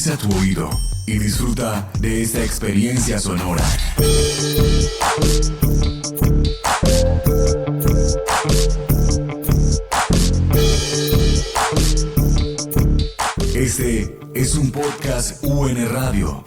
Agudiza tu oído y disfruta de esta experiencia sonora. Este es un podcast UN Radio.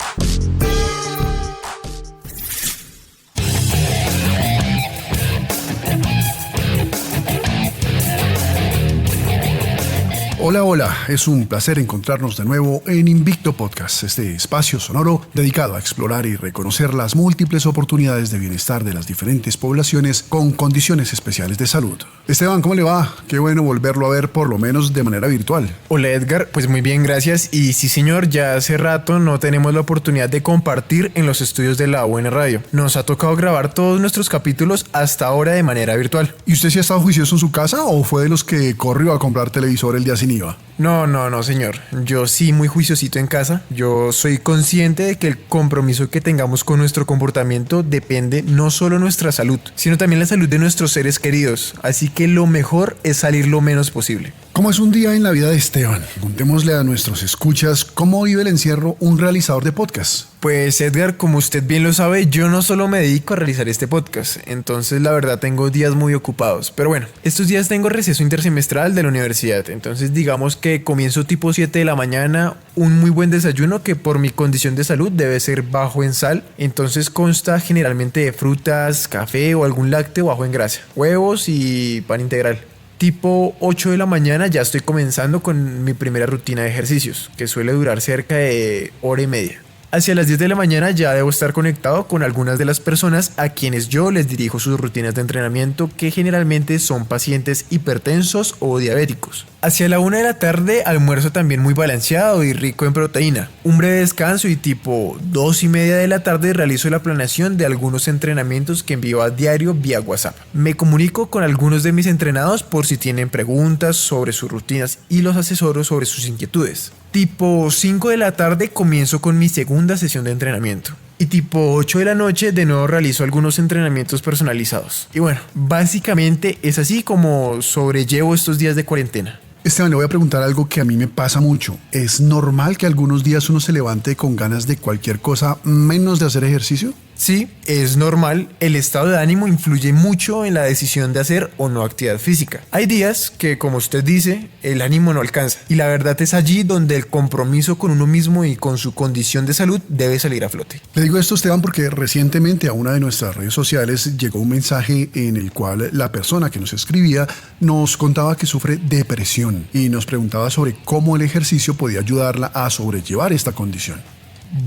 Hola, hola, es un placer encontrarnos de nuevo en Invicto Podcast, este espacio sonoro dedicado a explorar y reconocer las múltiples oportunidades de bienestar de las diferentes poblaciones con condiciones especiales de salud. Esteban, ¿cómo le va? Qué bueno volverlo a ver por lo menos de manera virtual. Hola Edgar, pues muy bien, gracias. Y sí señor, ya hace rato no tenemos la oportunidad de compartir en los estudios de la UN Radio. Nos ha tocado grabar todos nuestros capítulos hasta ahora de manera virtual. ¿Y usted sí ha estado juicioso en su casa o fue de los que corrió a comprar televisor el día sin IVA? No, señor. Yo sí muy juiciosito en casa. Yo soy consciente de que el compromiso que tengamos con nuestro comportamiento depende no solo de nuestra salud, sino también la salud de nuestros seres queridos. Así que lo mejor es salir lo menos posible. ¿Cómo es un día en la vida de Esteban? Contémosle a nuestros escuchas cómo vive el encierro un realizador de podcast. Pues Edgar, como usted bien lo sabe, yo no solo me dedico a realizar este podcast, entonces la verdad tengo días muy ocupados. Pero bueno, estos días tengo receso intersemestral de la universidad, entonces digamos que comienzo tipo 7 de la mañana, un muy buen desayuno que por mi condición de salud debe ser bajo en sal, entonces consta generalmente de frutas, café o algún lácteo bajo en grasa, huevos y pan integral. Tipo 8 de la mañana ya estoy comenzando con mi primera rutina de ejercicios, que suele durar cerca de hora y media. Hacia las 10 de la mañana ya debo estar conectado con algunas de las personas a quienes yo les dirijo sus rutinas de entrenamiento, que generalmente son pacientes hipertensos o diabéticos. Hacia la 1 de la tarde almuerzo también muy balanceado y rico en proteína. Un breve descanso y tipo 2:30 de la tarde realizo la planeación de algunos entrenamientos que envío a diario vía WhatsApp. Me comunico con algunos de mis entrenados por si tienen preguntas sobre sus rutinas y los asesoro sobre sus inquietudes. Tipo 5 de la tarde comienzo con mi segunda sesión de entrenamiento. Y tipo 8 de la noche de nuevo realizo algunos entrenamientos personalizados. Y bueno, básicamente es así como sobrellevo estos días de cuarentena. Esteban, le voy a preguntar algo que a mí me pasa mucho. ¿Es normal que algunos días uno se levante con ganas de cualquier cosa menos de hacer ejercicio? Sí, es normal. El estado de ánimo influye mucho en la decisión de hacer o no actividad física. Hay días que, como usted dice, el ánimo no alcanza. Y la verdad es allí donde el compromiso con uno mismo y con su condición de salud debe salir a flote. Le digo esto, Esteban, porque recientemente a una de nuestras redes sociales llegó un mensaje en el cual la persona que nos escribía nos contaba que sufre depresión y nos preguntaba sobre cómo el ejercicio podía ayudarla a sobrellevar esta condición.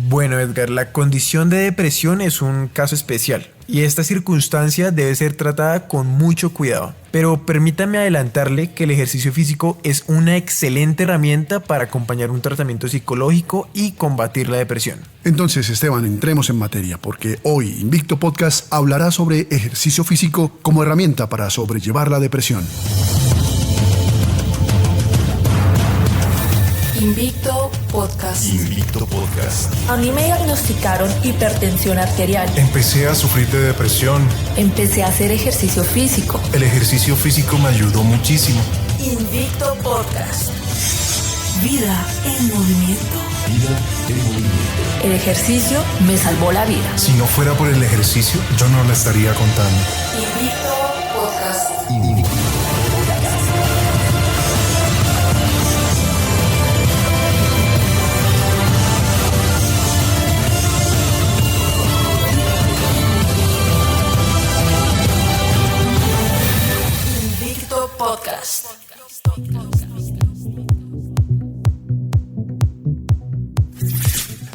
Bueno, Edgar, la condición de depresión es un caso especial y esta circunstancia debe ser tratada con mucho cuidado. Pero permítame adelantarle que el ejercicio físico es una excelente herramienta para acompañar un tratamiento psicológico y combatir la depresión. Entonces, Esteban, entremos en materia, porque hoy Invicto Podcast hablará sobre ejercicio físico como herramienta para sobrellevar la depresión. Invicto Podcast. Invicto Podcast. A mí me diagnosticaron hipertensión arterial. Empecé a sufrir de depresión. Empecé a hacer ejercicio físico. El ejercicio físico me ayudó muchísimo. Invicto Podcast. Vida en movimiento. Vida en movimiento. El ejercicio me salvó la vida. Si no fuera por el ejercicio, yo no la estaría contando. Invicto Podcast. Invicto. Podcast.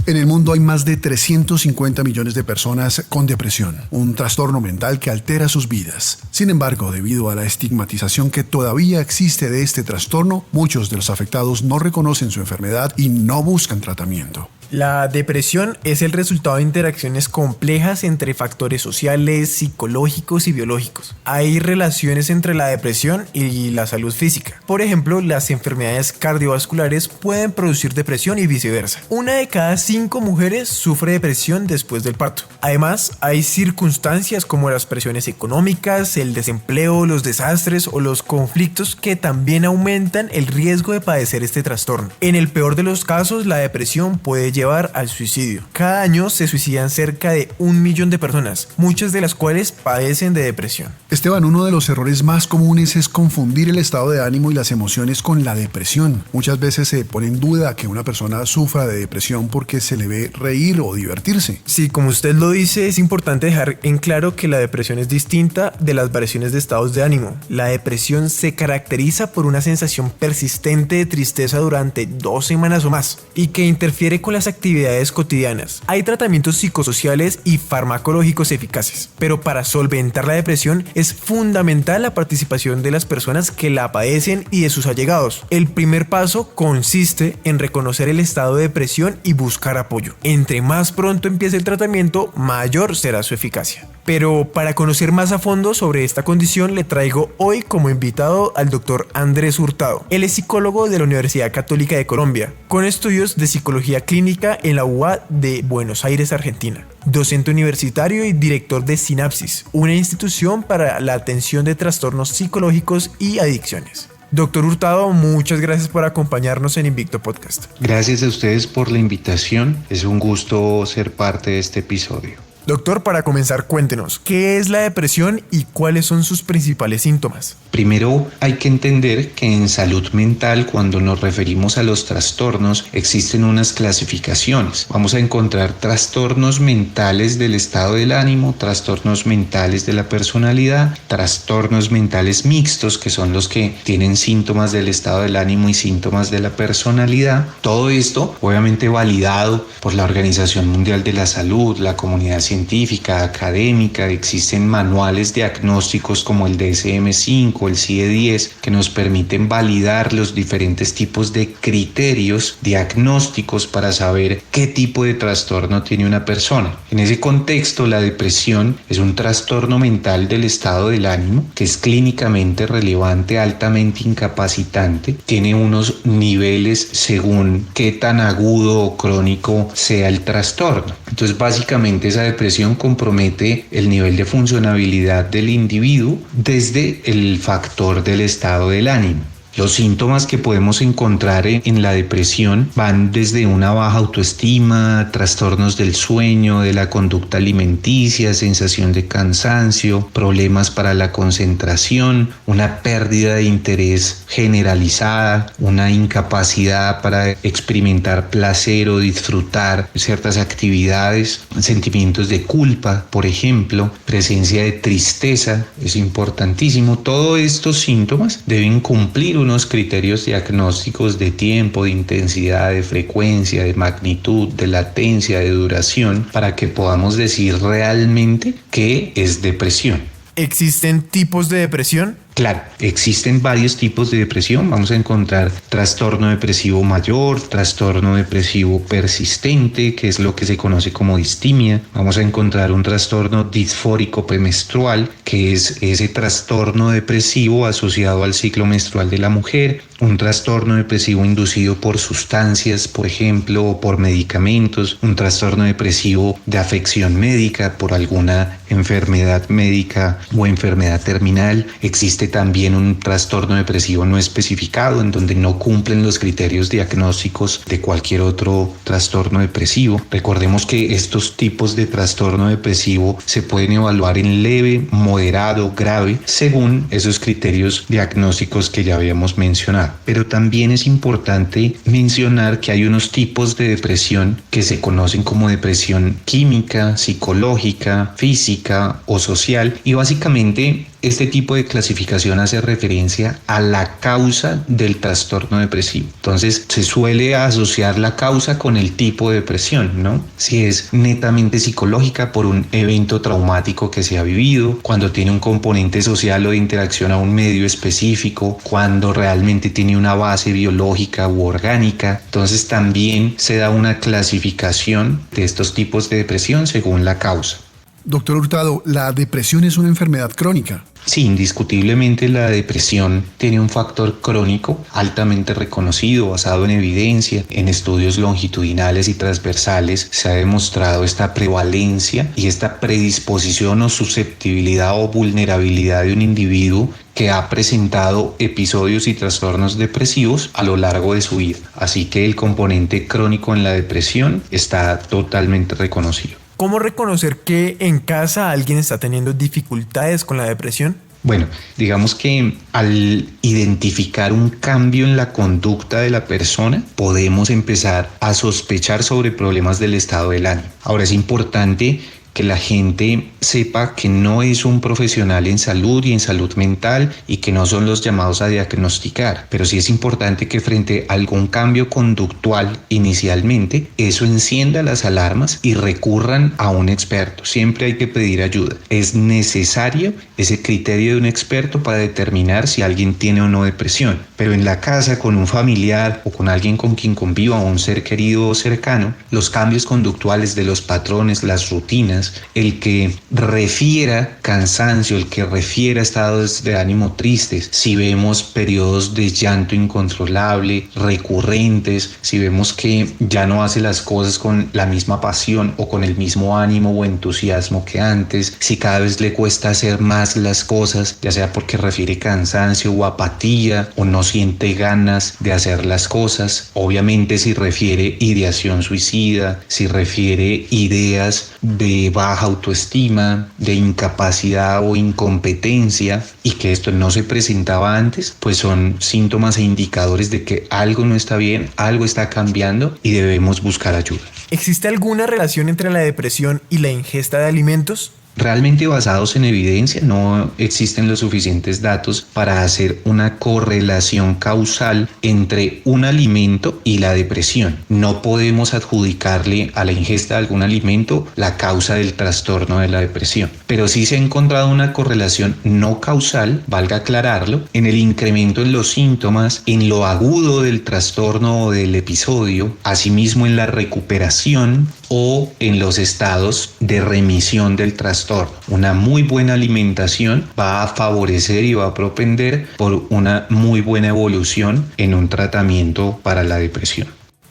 En el mundo hay más de 350 millones de personas con depresión, un trastorno mental que altera sus vidas. Sin embargo, debido a la estigmatización que todavía existe de este trastorno, muchos de los afectados no reconocen su enfermedad y no buscan tratamiento. La depresión es el resultado de interacciones complejas entre factores sociales, psicológicos y biológicos. Hay relaciones entre la depresión y la salud física. Por ejemplo, las enfermedades cardiovasculares pueden producir depresión y viceversa. 1 de cada 5 mujeres sufre depresión después del parto. Además, hay circunstancias como las presiones económicas, el desempleo, los desastres o los conflictos que también aumentan el riesgo de padecer este trastorno. En el peor de los casos, la depresión puede llevar al suicidio. Cada año se suicidan cerca de 1 millón de personas, muchas de las cuales padecen de depresión. Esteban, uno de los errores más comunes es confundir el estado de ánimo y las emociones con la depresión. Muchas veces se pone en duda que una persona sufra de depresión porque se le ve reír o divertirse. Sí, como usted lo dice, es importante dejar en claro que la depresión es distinta de las variaciones de estados de ánimo. La depresión se caracteriza por una sensación persistente de tristeza durante 2 semanas o más y que interfiere con las actividades cotidianas. Hay tratamientos psicosociales y farmacológicos eficaces, pero para solventar la depresión es fundamental la participación de las personas que la padecen y de sus allegados. El primer paso consiste en reconocer el estado de depresión y buscar apoyo. Entre más pronto empiece el tratamiento, mayor será su eficacia. Pero para conocer más a fondo sobre esta condición, le traigo hoy como invitado al doctor Andrés Hurtado. Él es psicólogo de la Universidad Católica de Colombia, con estudios de psicología clínica en la UBA de Buenos Aires, Argentina. Docente universitario y director de Sinapsis, una institución para la atención de trastornos psicológicos y adicciones. Doctor Hurtado, muchas gracias por acompañarnos en Invicto Podcast. Gracias a ustedes por la invitación. Es un gusto ser parte de este episodio. Doctor, para comenzar, cuéntenos, ¿qué es la depresión y cuáles son sus principales síntomas? Primero, hay que entender que en salud mental, cuando nos referimos a los trastornos, existen unas clasificaciones. Vamos a encontrar trastornos mentales del estado del ánimo, trastornos mentales de la personalidad, trastornos mentales mixtos, que son los que tienen síntomas del estado del ánimo y síntomas de la personalidad. Todo esto, obviamente, validado por la Organización Mundial de la Salud, la comunidad científica, académica. Existen manuales diagnósticos como el DSM-5, el CIE-10, que nos permiten validar los diferentes tipos de criterios diagnósticos para saber qué tipo de trastorno tiene una persona. En ese contexto, la depresión es un trastorno mental del estado del ánimo que es clínicamente relevante, altamente incapacitante, tiene unos niveles según qué tan agudo o crónico sea el trastorno. Entonces, básicamente esa depresión compromete el nivel de funcionabilidad del individuo desde el factor del estado del ánimo. Los síntomas que podemos encontrar en la depresión van desde una baja autoestima, trastornos del sueño, de la conducta alimenticia, sensación de cansancio, problemas para la concentración, una pérdida de interés generalizada, una incapacidad para experimentar placer o disfrutar ciertas actividades, sentimientos de culpa, por ejemplo, presencia de tristeza, es importantísimo. Todos estos síntomas deben cumplir unos criterios diagnósticos de tiempo, de intensidad, de frecuencia, de magnitud, de latencia, de duración, para que podamos decir realmente qué es depresión. ¿Existen tipos de depresión? Claro, existen varios tipos de depresión. Vamos a encontrar trastorno depresivo mayor, trastorno depresivo persistente, que es lo que se conoce como distimia. Vamos a encontrar un trastorno disfórico premenstrual, que es ese trastorno depresivo asociado al ciclo menstrual de la mujer. Un trastorno depresivo inducido por sustancias, por ejemplo, o por medicamentos. Un trastorno depresivo de afección médica por alguna enfermedad médica o enfermedad terminal. Existe también un trastorno depresivo no especificado, en donde no cumplen los criterios diagnósticos de cualquier otro trastorno depresivo. Recordemos que estos tipos de trastorno depresivo se pueden evaluar en leve, moderado, grave, según esos criterios diagnósticos que ya habíamos mencionado. Pero también es importante mencionar que hay unos tipos de depresión que se conocen como depresión química, psicológica, física o social, y básicamente este tipo de clasificación hace referencia a la causa del trastorno depresivo. Entonces se suele asociar la causa con el tipo de depresión, ¿no? Si es netamente psicológica por un evento traumático que se ha vivido, cuando tiene un componente social o de interacción a un medio específico, cuando realmente tiene una base biológica u orgánica. Entonces también se da una clasificación de estos tipos de depresión según la causa. Doctor Hurtado, ¿la depresión es una enfermedad crónica? Sí, indiscutiblemente la depresión tiene un factor crónico altamente reconocido, basado en evidencia. En estudios longitudinales y transversales se ha demostrado esta prevalencia y esta predisposición o susceptibilidad o vulnerabilidad de un individuo que ha presentado episodios y trastornos depresivos a lo largo de su vida. Así que el componente crónico en la depresión está totalmente reconocido. ¿Cómo reconocer que en casa alguien está teniendo dificultades con la depresión? Bueno, digamos que al identificar un cambio en la conducta de la persona, podemos empezar a sospechar sobre problemas del estado del ánimo. Ahora es importante que la gente sepa que no es un profesional en salud y en salud mental y que no son los llamados a diagnosticar, pero sí es importante que frente a algún cambio conductual inicialmente, eso encienda las alarmas y recurran a un experto. Siempre hay que pedir ayuda. Es necesario ese criterio de un experto para determinar si alguien tiene o no depresión, pero en la casa con un familiar o con alguien con quien conviva o un ser querido o cercano, los cambios conductuales de los patrones, las rutinas, el que refiera cansancio, el que refiera estados de ánimo tristes, si vemos periodos de llanto incontrolable, recurrentes, si vemos que ya no hace las cosas con la misma pasión o con el mismo ánimo o entusiasmo que antes, si cada vez le cuesta hacer más las cosas, ya sea porque refiere cansancio o apatía o no siente ganas de hacer las cosas, obviamente si refiere ideación suicida, si refiere ideas de baja autoestima, de incapacidad o incompetencia y que esto no se presentaba antes, pues son síntomas e indicadores de que algo no está bien, algo está cambiando y debemos buscar ayuda. ¿Existe alguna relación entre la depresión y la ingesta de alimentos? Realmente basados en evidencia, no existen los suficientes datos para hacer una correlación causal entre un alimento y la depresión. No podemos adjudicarle a la ingesta de algún alimento la causa del trastorno de la depresión, pero sí se ha encontrado una correlación no causal, valga aclararlo, en el incremento en los síntomas, en lo agudo del trastorno o del episodio, asimismo en la recuperación o en los estados de remisión del trastorno. Una muy buena alimentación va a favorecer y va a propender por una muy buena evolución en un tratamiento para la depresión.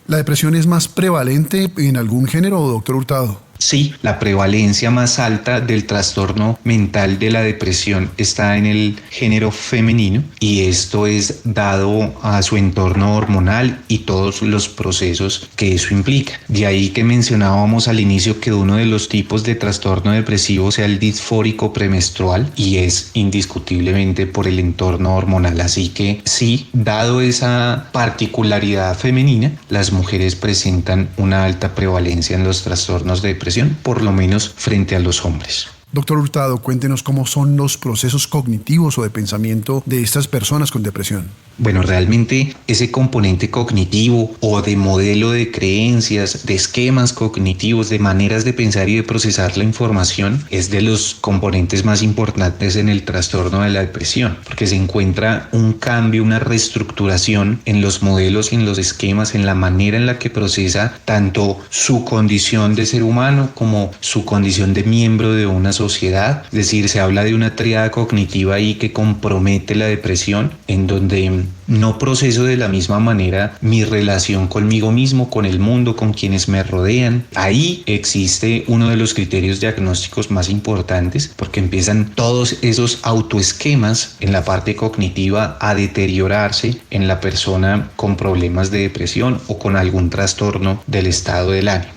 ¿La depresión es más prevalente en algún género, doctor Hurtado? Sí, la prevalencia más alta del trastorno mental de la depresión está en el género femenino y esto es dado a su entorno hormonal y todos los procesos que eso implica. De ahí que mencionábamos al inicio que uno de los tipos de trastorno depresivo sea el disfórico premenstrual y es indiscutiblemente por el entorno hormonal. Así que sí, dado esa particularidad femenina, las mujeres presentan una alta prevalencia en los trastornos de depresión, por lo menos frente a los hombres. Doctor Hurtado, cuéntenos cómo son los procesos cognitivos o de pensamiento de estas personas con depresión. Bueno, realmente ese componente cognitivo o de modelo de creencias, de esquemas cognitivos, de maneras de pensar y de procesar la información es de los componentes más importantes en el trastorno de la depresión, porque se encuentra un cambio, una reestructuración en los modelos y en los esquemas, en la manera en la que procesa tanto su condición de ser humano como su condición de miembro de una sociedad. Es decir, se habla de una tríada cognitiva ahí que compromete la depresión, en donde no proceso de la misma manera mi relación conmigo mismo, con el mundo, con quienes me rodean. Ahí existe uno de los criterios diagnósticos más importantes porque empiezan todos esos autoesquemas en la parte cognitiva a deteriorarse en la persona con problemas de depresión o con algún trastorno del estado del ánimo.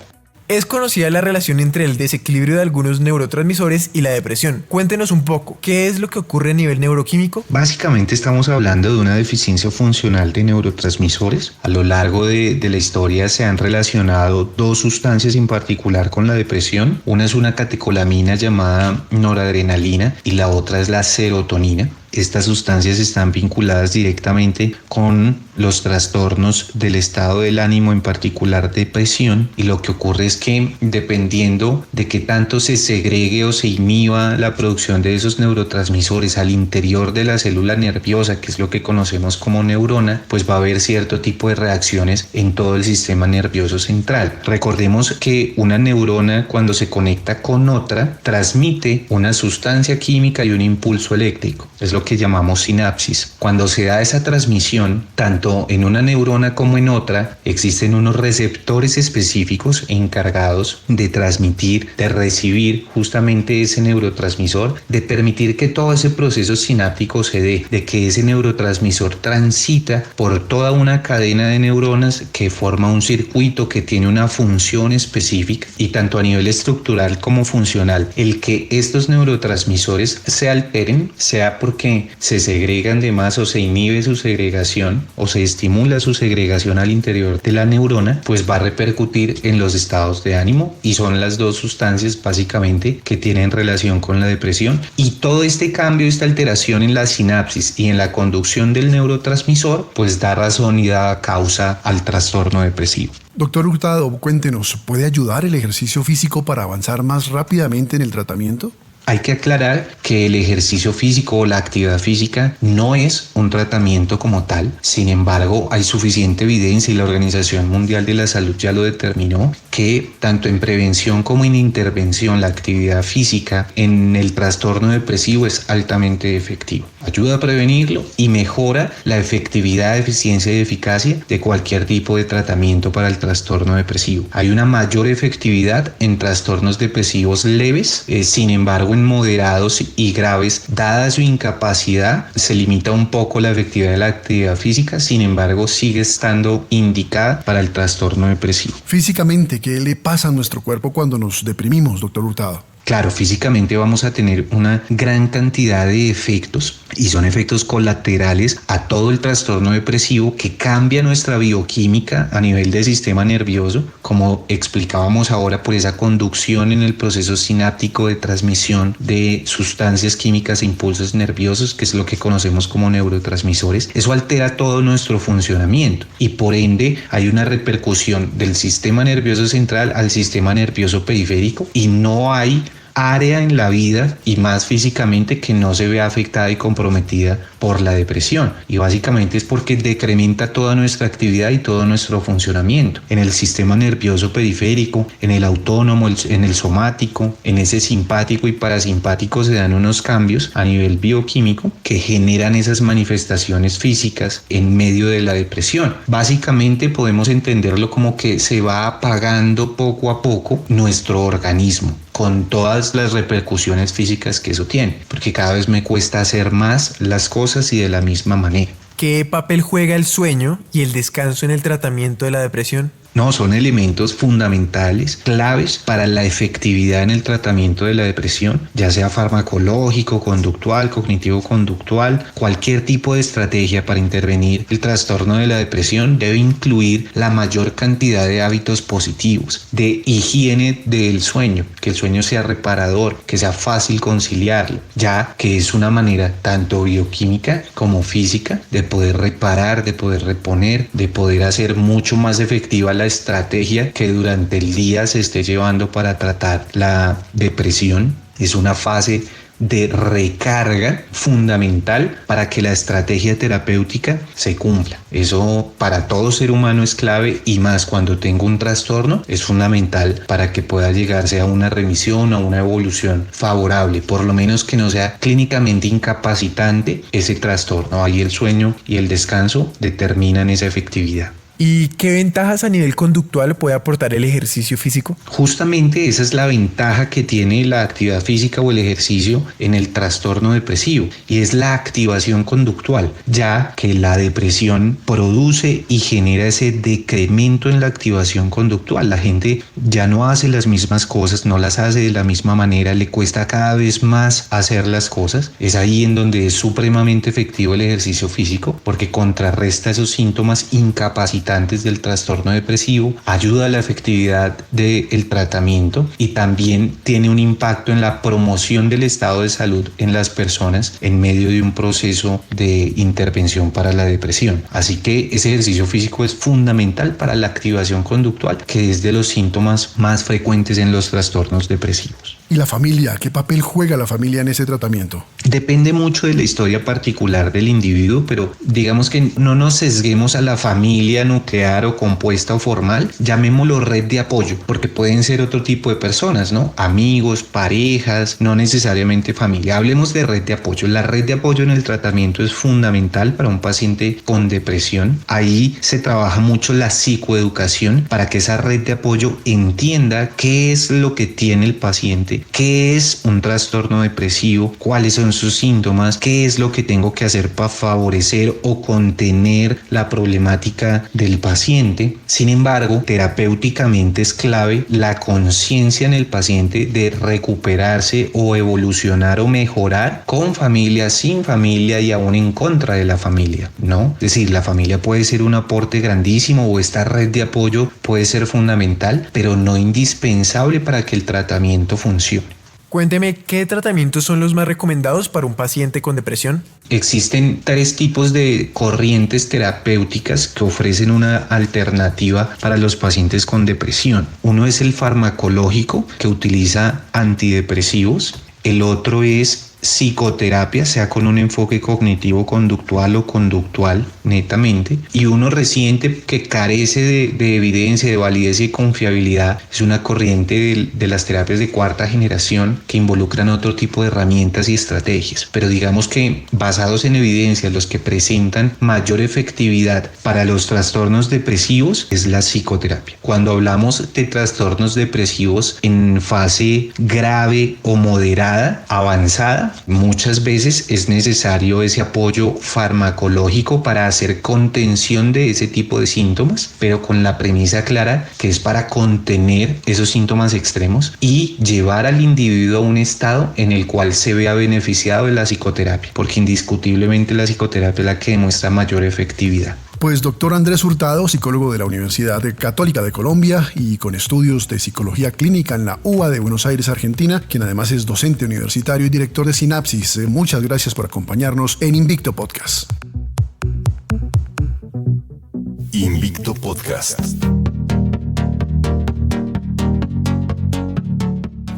Es conocida la relación entre el desequilibrio de algunos neurotransmisores y la depresión. Cuéntenos un poco, ¿qué es lo que ocurre a nivel neuroquímico? Básicamente estamos hablando de una deficiencia funcional de neurotransmisores. A lo largo de la historia se han relacionado dos sustancias en particular con la depresión. Una es una catecolamina llamada noradrenalina y la otra es la serotonina. Estas sustancias están vinculadas directamente con los trastornos del estado del ánimo, en particular depresión, y lo que ocurre es que dependiendo de qué tanto se segregue o se inhiba la producción de esos neurotransmisores al interior de la célula nerviosa, que es lo que conocemos como neurona, pues va a haber cierto tipo de reacciones en todo el sistema nervioso central. Recordemos que una neurona, cuando se conecta con otra, transmite una sustancia química y un impulso eléctrico. Es lo que llamamos sinapsis. Cuando se da esa transmisión, tanto en una neurona como en otra, existen unos receptores específicos encargados de transmitir, de recibir justamente ese neurotransmisor, de permitir que todo ese proceso sináptico se dé, de que ese neurotransmisor transita por toda una cadena de neuronas que forma un circuito que tiene una función específica, y tanto a nivel estructural como funcional, el que estos neurotransmisores se alteren, sea porque se segregan de más o se inhibe su segregación o se estimula su segregación al interior de la neurona, pues va a repercutir en los estados de ánimo, y son las dos sustancias básicamente que tienen relación con la depresión. Y todo este cambio, esta alteración en la sinapsis y en la conducción del neurotransmisor, pues da razón y da causa al trastorno depresivo. Doctor Hurtado, cuéntenos, ¿puede ayudar el ejercicio físico para avanzar más rápidamente en el tratamiento? Hay que aclarar que el ejercicio físico o la actividad física no es un tratamiento como tal. Sin embargo, hay suficiente evidencia, y la Organización Mundial de la Salud ya lo determinó, que tanto en prevención como en intervención la actividad física en el trastorno depresivo es altamente efectiva. Ayuda a prevenirlo y mejora la efectividad, eficiencia y eficacia de cualquier tipo de tratamiento para el trastorno depresivo. Hay una mayor efectividad en trastornos depresivos leves, sin embargo en moderados y graves, dada su incapacidad, se limita un poco la efectividad de la actividad física, sin embargo sigue estando indicada para el trastorno depresivo. Físicamente, ¿qué le pasa a nuestro cuerpo cuando nos deprimimos, doctor Hurtado? Claro, físicamente vamos a tener una gran cantidad de efectos, y son efectos colaterales a todo el trastorno depresivo, que cambia nuestra bioquímica a nivel del sistema nervioso, como explicábamos ahora, por esa conducción en el proceso sináptico de transmisión de sustancias químicas e impulsos nerviosos, que es lo que conocemos como neurotransmisores. Eso altera todo nuestro funcionamiento, y por ende hay una repercusión del sistema nervioso central al sistema nervioso periférico, y no hay área en la vida, y más físicamente, que no se vea afectada y comprometida por la depresión, y básicamente es porque decrementa toda nuestra actividad y todo nuestro funcionamiento en el sistema nervioso periférico, en el autónomo, en el somático, en ese simpático y parasimpático. Se dan unos cambios a nivel bioquímico que generan esas manifestaciones físicas en medio de la depresión. Básicamente podemos entenderlo como que se va apagando poco a poco nuestro organismo, con todas las repercusiones físicas que eso tiene, porque cada vez me cuesta hacer más las cosas y de la misma manera. ¿Qué papel juega el sueño y el descanso en el tratamiento de la depresión? No, son elementos fundamentales, claves para la efectividad en el tratamiento de la depresión, ya sea farmacológico, conductual, cognitivo-conductual. Cualquier tipo de estrategia para intervenir el trastorno de la depresión debe incluir la mayor cantidad de hábitos positivos, de higiene del sueño, que el sueño sea reparador, que sea fácil conciliarlo, ya que es una manera tanto bioquímica como física de poder reparar, de poder reponer, de poder hacer mucho más efectiva la estrategia que durante el día se esté llevando para tratar la depresión. Es una fase de recarga fundamental para que la estrategia terapéutica se cumpla. Eso para todo ser humano es clave, y más cuando tengo un trastorno es fundamental para que pueda llegarse a una remisión o una evolución favorable, por lo menos que no sea clínicamente incapacitante ese trastorno. Ahí el sueño y el descanso determinan esa efectividad. ¿Y qué ventajas a nivel conductual puede aportar el ejercicio físico? Justamente esa es la ventaja que tiene la actividad física o el ejercicio en el trastorno depresivo, y es la activación conductual, ya que la depresión produce y genera ese decremento en la activación conductual. La gente ya no hace las mismas cosas, no las hace de la misma manera, le cuesta cada vez más hacer las cosas. Es ahí en donde es supremamente efectivo el ejercicio físico, porque contrarresta esos síntomas incapacitantes del trastorno depresivo, ayuda a la efectividad del tratamiento y también tiene un impacto en la promoción del estado de salud en las personas en medio de un proceso de intervención para la depresión. Así que ese ejercicio físico es fundamental para la activación conductual, que es de los síntomas más frecuentes en los trastornos depresivos. ¿Y la familia? ¿Qué papel juega la familia en ese tratamiento? Depende mucho de la historia particular del individuo, pero digamos que no nos sesguemos a la familia nuclear o compuesta o formal, llamémoslo red de apoyo, porque pueden ser otro tipo de personas, ¿no? Amigos, parejas, no necesariamente familia. Hablemos de red de apoyo. La red de apoyo en el tratamiento es fundamental para un paciente con depresión. Ahí se trabaja mucho la psicoeducación para que esa red de apoyo entienda qué es lo que tiene el paciente, qué es un trastorno depresivo, cuáles son sus síntomas, qué es lo que tengo que hacer para favorecer o contener la problemática del paciente. Sin embargo, terapéuticamente es clave la conciencia en el paciente de recuperarse o evolucionar o mejorar con familia, sin familia y aún en contra de la familia, ¿no? Es decir, la familia puede ser un aporte grandísimo o esta red de apoyo puede ser fundamental, pero no indispensable para que el tratamiento funcione. Cuénteme, ¿qué tratamientos son los más recomendados para un paciente con depresión? Existen 3 tipos de corrientes terapéuticas que ofrecen una alternativa para los pacientes con depresión. Uno es el farmacológico, que utiliza antidepresivos. El otro es psicoterapia, sea con un enfoque cognitivo-conductual o conductual netamente, y uno reciente que carece de evidencia, de validez y confiabilidad, es una corriente de las terapias de 4ª generación que involucran otro tipo de herramientas y estrategias, pero digamos que basados en evidencia, los que presentan mayor efectividad para los trastornos depresivos es la psicoterapia. Cuando hablamos de trastornos depresivos en fase grave o moderada, avanzada, muchas veces es necesario ese apoyo farmacológico para hacer contención de ese tipo de síntomas, pero con la premisa clara que es para contener esos síntomas extremos y llevar al individuo a un estado en el cual se vea beneficiado de la psicoterapia, porque indiscutiblemente la psicoterapia es la que demuestra mayor efectividad. Pues doctor Andrés Hurtado, psicólogo de la Universidad Católica de Colombia y con estudios de psicología clínica en la UBA de Buenos Aires, Argentina, quien además es docente universitario y director de Sinapsis. Muchas gracias por acompañarnos en Invicto Podcast. Invicto Podcast.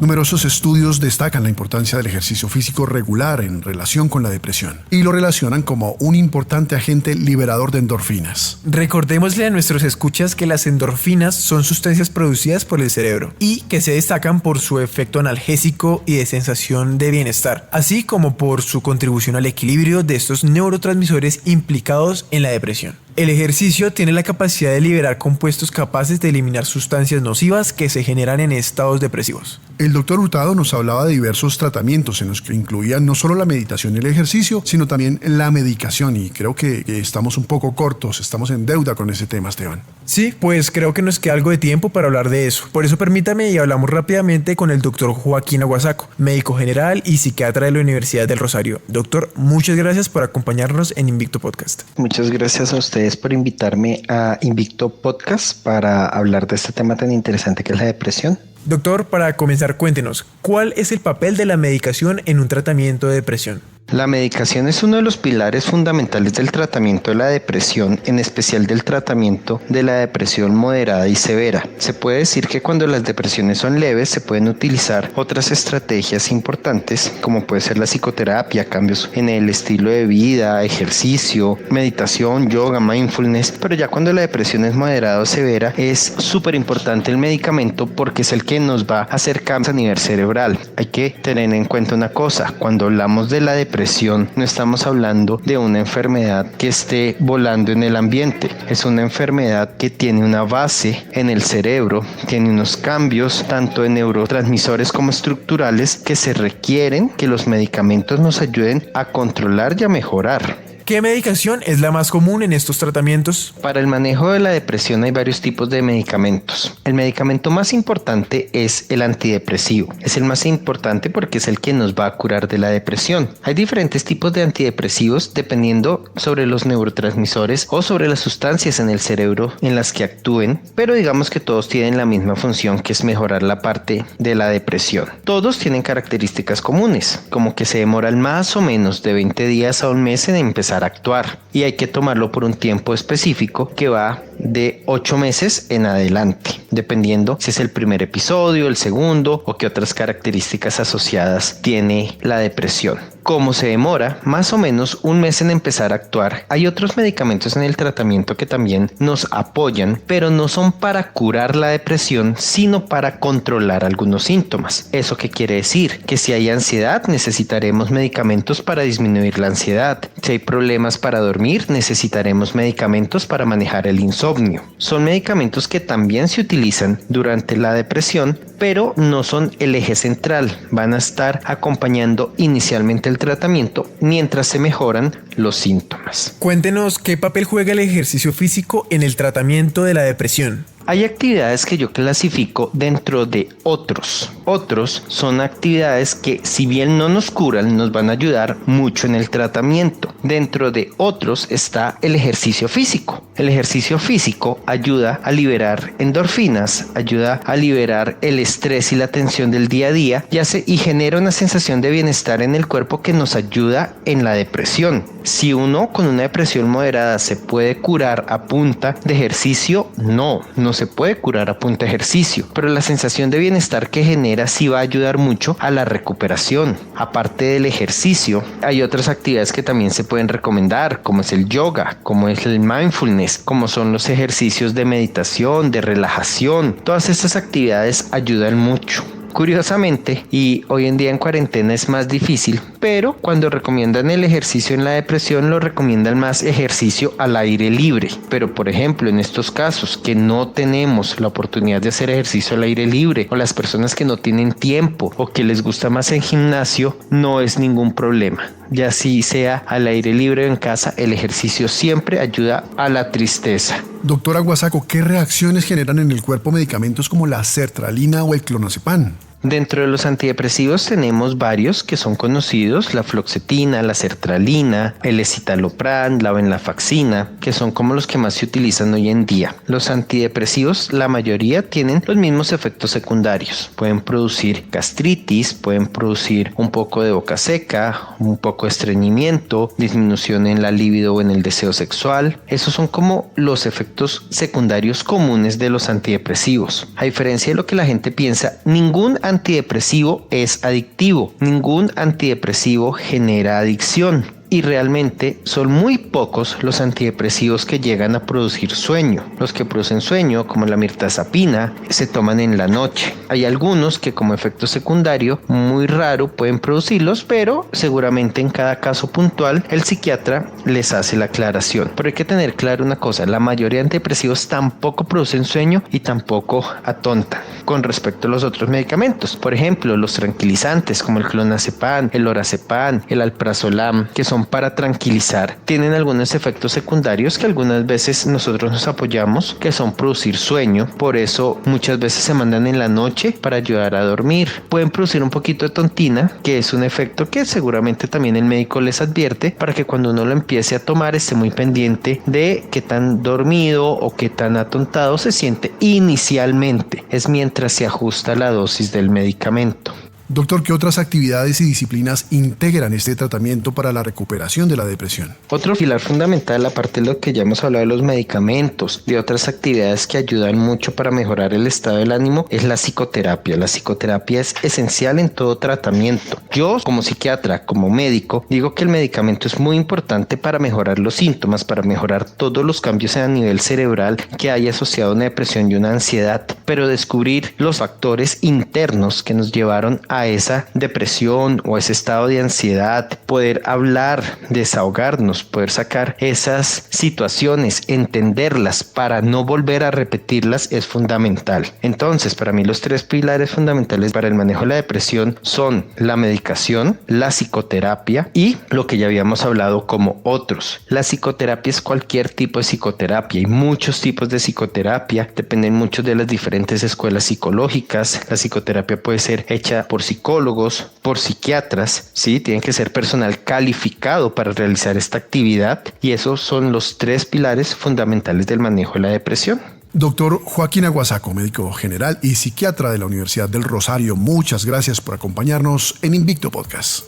Numerosos estudios destacan la importancia del ejercicio físico regular en relación con la depresión y lo relacionan como un importante agente liberador de endorfinas. Recordémosle a nuestros escuchas que las endorfinas son sustancias producidas por el cerebro y que se destacan por su efecto analgésico y de sensación de bienestar, así como por su contribución al equilibrio de estos neurotransmisores implicados en la depresión. El ejercicio tiene la capacidad de liberar compuestos capaces de eliminar sustancias nocivas que se generan en estados depresivos. El doctor Hurtado nos hablaba de diversos tratamientos en los que incluían no solo la meditación y el ejercicio, sino también la medicación, y creo que estamos un poco cortos, estamos en deuda con ese tema, Esteban. Sí, pues creo que nos queda algo de tiempo para hablar de eso. Por eso permítame y hablamos rápidamente con el doctor Joaquín Aguasaco, médico general y psiquiatra de la Universidad del Rosario. Doctor, muchas gracias por acompañarnos en Invicto Podcast. Muchas gracias a ustedes por invitarme a Invicto Podcast para hablar de este tema tan interesante que es la depresión. Doctor, para comenzar, cuéntenos, ¿cuál es el papel de la medicación en un tratamiento de depresión? La medicación es uno de los pilares fundamentales del tratamiento de la depresión, en especial del tratamiento de la depresión moderada y severa. Se puede decir que cuando las depresiones son leves se pueden utilizar otras estrategias importantes, como puede ser la psicoterapia, cambios en el estilo de vida, ejercicio, meditación, yoga, mindfulness, pero ya cuando la depresión es moderada o severa es súper importante el medicamento porque es el que que nos va a hacer cambios a nivel cerebral. Hay que tener en cuenta una cosa: cuando hablamos de la depresión, no estamos hablando de una enfermedad que esté volando en el ambiente. Es una enfermedad que tiene una base en el cerebro, tiene unos cambios tanto en neurotransmisores como estructurales que se requieren que los medicamentos nos ayuden a controlar y a mejorar. ¿Qué medicación es la más común en estos tratamientos? Para el manejo de la depresión hay varios tipos de medicamentos. El medicamento más importante es el antidepresivo. Es el más importante porque es el que nos va a curar de la depresión. Hay diferentes tipos de antidepresivos dependiendo sobre los neurotransmisores o sobre las sustancias en el cerebro en las que actúen, pero digamos que todos tienen la misma función, que es mejorar la parte de la depresión. Todos tienen características comunes, como que se demoran más o menos de 20 días a un mes en empezar a actuar, y hay que tomarlo por un tiempo específico que va de 8 meses en adelante, dependiendo si es el primer episodio, el segundo o qué otras características asociadas tiene la depresión. Como se demora más o menos un mes en empezar a actuar, hay otros medicamentos en el tratamiento que también nos apoyan, pero no son para curar la depresión, sino para controlar algunos síntomas. ¿Eso qué quiere decir? Que si hay ansiedad, necesitaremos medicamentos para disminuir la ansiedad. Si hay problemas para dormir, necesitaremos medicamentos para manejar el insomnio. Son medicamentos que también se utilizan durante la depresión, pero no son el eje central. Van a estar acompañando inicialmente el tratamiento mientras se mejoran los síntomas. Cuéntenos qué papel juega el ejercicio físico en el tratamiento de la depresión. Hay actividades que yo clasifico dentro de otros. Otros son actividades que, si bien no nos curan, nos van a ayudar mucho en el tratamiento. Dentro de otros está el ejercicio físico. El ejercicio físico ayuda a liberar endorfinas, ayuda a liberar el estrés y la tensión del día a día y genera una sensación de bienestar en el cuerpo que nos ayuda en la depresión. Si uno con una depresión moderada se puede curar a punta de ejercicio, no se puede curar a punta de ejercicio, pero la sensación de bienestar que genera sí va a ayudar mucho a la recuperación. Aparte del ejercicio, hay otras actividades que también se pueden recomendar, como es el yoga, como es el mindfulness, como son los ejercicios de meditación, de relajación. Todas estas actividades ayudan mucho. Curiosamente, y hoy en día en cuarentena es más difícil, pero cuando recomiendan el ejercicio en la depresión, lo recomiendan más ejercicio al aire libre. Pero por ejemplo, en estos casos que no tenemos la oportunidad de hacer ejercicio al aire libre, o las personas que no tienen tiempo o que les gusta más en gimnasio, no es ningún problema. Ya si sea al aire libre o en casa, el ejercicio siempre ayuda a la tristeza. Doctora Guasaco, ¿qué reacciones generan en el cuerpo medicamentos como la sertralina o el clonazepam? Dentro de los antidepresivos tenemos varios que son conocidos: la fluoxetina, la sertralina, el escitalopram, la venlafaxina, que son como los que más se utilizan hoy en día. Los antidepresivos, la mayoría tienen los mismos efectos secundarios. Pueden producir gastritis, pueden producir un poco de boca seca, un poco de estreñimiento, disminución en la libido o en el deseo sexual. Esos son como los efectos secundarios comunes de los antidepresivos. A diferencia de lo que la gente piensa, ningún antidepresivo es adictivo. Ningún antidepresivo genera adicción. Y realmente son muy pocos los antidepresivos que llegan a producir sueño. Los que producen sueño, como la mirtazapina, se toman en la noche. Hay algunos que como efecto secundario, muy raro, pueden producirlos, pero seguramente en cada caso puntual el psiquiatra les hace la aclaración. Pero hay que tener claro una cosa: la mayoría de antidepresivos tampoco producen sueño y tampoco atontan con respecto a los otros medicamentos. Por ejemplo, los tranquilizantes como el clonazepam, el lorazepam, el alprazolam, que son para tranquilizar, tienen algunos efectos secundarios que algunas veces nosotros nos apoyamos, que son producir sueño. Por eso muchas veces se mandan en la noche para ayudar a dormir. Pueden producir un poquito de tontina, que es un efecto que seguramente también el médico les advierte, para que cuando uno lo empiece a tomar esté muy pendiente de qué tan dormido o qué tan atontado se siente inicialmente. Es mientras se ajusta la dosis del medicamento. Doctor, ¿qué otras actividades y disciplinas integran este tratamiento para la recuperación de la depresión? Otro pilar fundamental, aparte de lo que ya hemos hablado de los medicamentos, de otras actividades que ayudan mucho para mejorar el estado del ánimo, es la psicoterapia. La psicoterapia es esencial en todo tratamiento. Yo, como psiquiatra, como médico, digo que el medicamento es muy importante para mejorar los síntomas, para mejorar todos los cambios a nivel cerebral que hay asociado a una depresión y una ansiedad, pero descubrir los factores internos que nos llevaron a esa depresión o ese estado de ansiedad, poder hablar, desahogarnos, poder sacar esas situaciones, entenderlas para no volver a repetirlas es fundamental. Entonces, para mí los tres pilares fundamentales para el manejo de la depresión son la medicación, la psicoterapia y lo que ya habíamos hablado como otros. La psicoterapia es cualquier tipo de psicoterapia. Hay muchos tipos de psicoterapia, dependen mucho de las diferentes escuelas psicológicas. La psicoterapia puede ser hecha por psicólogos, por psiquiatras, ¿sí? Tienen que ser personal calificado para realizar esta actividad y esos son los tres pilares fundamentales del manejo de la depresión. Doctor Joaquín Aguasaco, médico general y psiquiatra de la Universidad del Rosario, muchas gracias por acompañarnos en Invicto Podcast.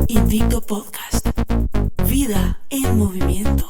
Invicto Podcast. Vida en movimiento.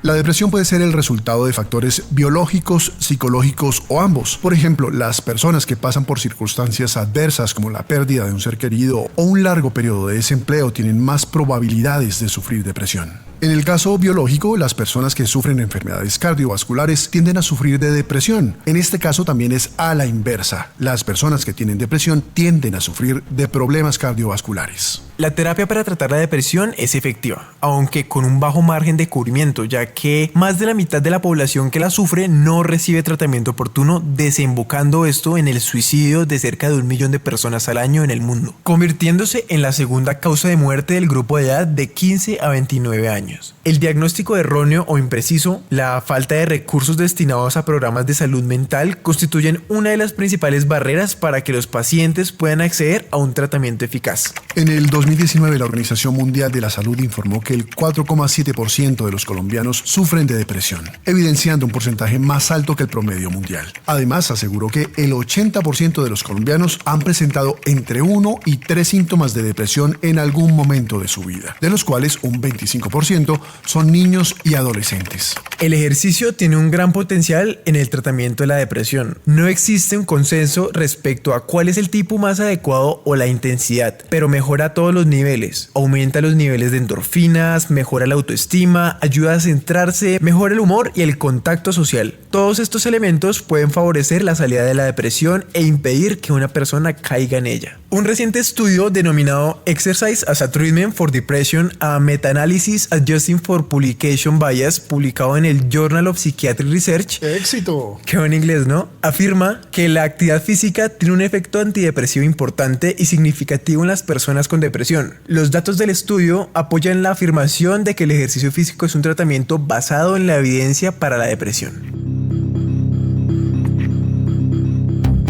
La depresión puede ser el resultado de factores biológicos, psicológicos o ambos. Por ejemplo, las personas que pasan por circunstancias adversas como la pérdida de un ser querido o un largo periodo de desempleo tienen más probabilidades de sufrir depresión. En el caso biológico, las personas que sufren enfermedades cardiovasculares tienden a sufrir de depresión. En este caso también es a la inversa. Las personas que tienen depresión tienden a sufrir de problemas cardiovasculares. La terapia para tratar la depresión es efectiva, aunque con un bajo margen de cubrimiento, ya que más de la mitad de la población que la sufre no recibe tratamiento oportuno, desembocando esto en el suicidio de cerca de 1 millón de personas al año en el mundo, convirtiéndose en la segunda causa de muerte del grupo de edad de 15 a 29 años. El diagnóstico erróneo o impreciso, la falta de recursos destinados a programas de salud mental constituyen una de las principales barreras para que los pacientes puedan acceder a un tratamiento eficaz. En el 2019, la Organización Mundial de la Salud informó que el 4,7% de los colombianos sufren de depresión, evidenciando un porcentaje más alto que el promedio mundial. Además, aseguró que el 80% de los colombianos han presentado entre 1 y 3 síntomas de depresión en algún momento de su vida, de los cuales un 25% son niños y adolescentes. El ejercicio tiene un gran potencial en el tratamiento de la depresión. No existe un consenso respecto a cuál es el tipo más adecuado o la intensidad, pero mejora todos los niveles. Aumenta los niveles de endorfinas, mejora la autoestima, ayuda a centrarse, mejora el humor y el contacto social. Todos estos elementos pueden favorecer la salida de la depresión e impedir que una persona caiga en ella. Un reciente estudio denominado Exercise as a Treatment for Depression, a Meta-Analysis Adjusting for Publication Bias, publicado en el Journal of Psychiatric Research, ¡éxito!, que en inglés, ¿no?, afirma que la actividad física tiene un efecto antidepresivo importante y significativo en las personas con depresión. Los datos del estudio apoyan la afirmación de que el ejercicio físico es un tratamiento basado en la evidencia para la depresión.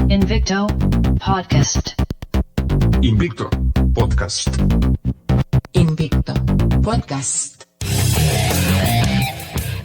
Invicto Podcast. Invicto Podcast. Invicto Podcast.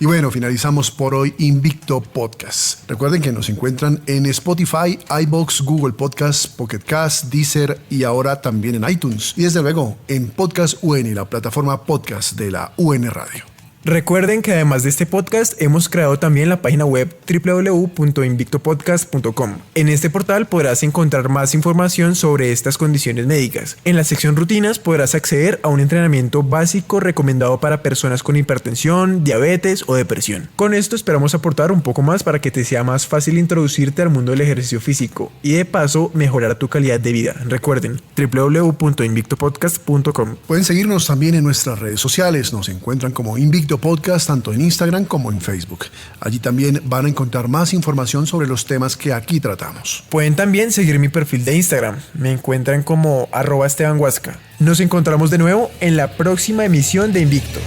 Y bueno, finalizamos por hoy Invicto Podcast. Recuerden que nos encuentran en Spotify, iVoox, Google Podcasts, Pocket Cast, Deezer y ahora también en iTunes. Y desde luego en Podcast UN, la plataforma podcast de la UN Radio. Recuerden que además de este podcast hemos creado también la página web www.invictopodcast.com. En este portal podrás encontrar más información sobre estas condiciones médicas. En la sección rutinas podrás acceder a un entrenamiento básico recomendado para personas con hipertensión, diabetes o depresión. Con esto esperamos aportar un poco más para que te sea más fácil introducirte al mundo del ejercicio físico y de paso mejorar tu calidad de vida. Recuerden www.invictopodcast.com. Pueden seguirnos también en nuestras redes sociales. Nos encuentran como Invicto Podcast tanto en Instagram como en Facebook. Allí también van a encontrar más información sobre los temas que aquí tratamos. Pueden también seguir mi perfil de Instagram. Me encuentran como @EstebanHuasca. Nos encontramos de nuevo en la próxima emisión de Invicto.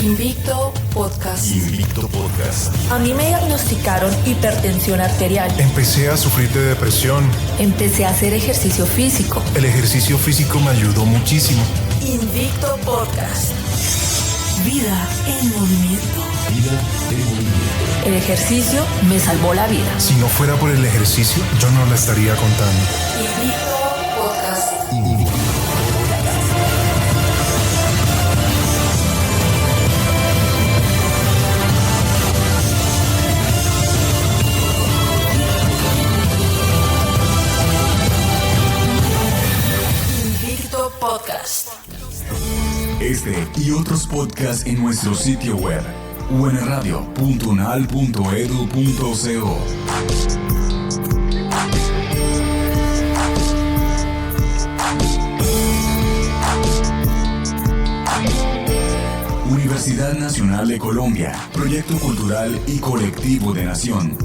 Invicto Podcast. Invicto Podcast. A mí me diagnosticaron hipertensión arterial. Empecé a sufrir de depresión. Empecé a hacer ejercicio físico. El ejercicio físico me ayudó muchísimo. Invicto Podcast. Vida en movimiento. Vida en movimiento. El ejercicio me salvó la vida. Si no fuera por el ejercicio, yo no la estaría contando. Invicto Podcast. Invicto. Invicto Podcast. Este y otros podcasts en nuestro sitio web unradio.unal.edu.co. Universidad Nacional de Colombia, Proyecto Cultural y Colectivo de Nación.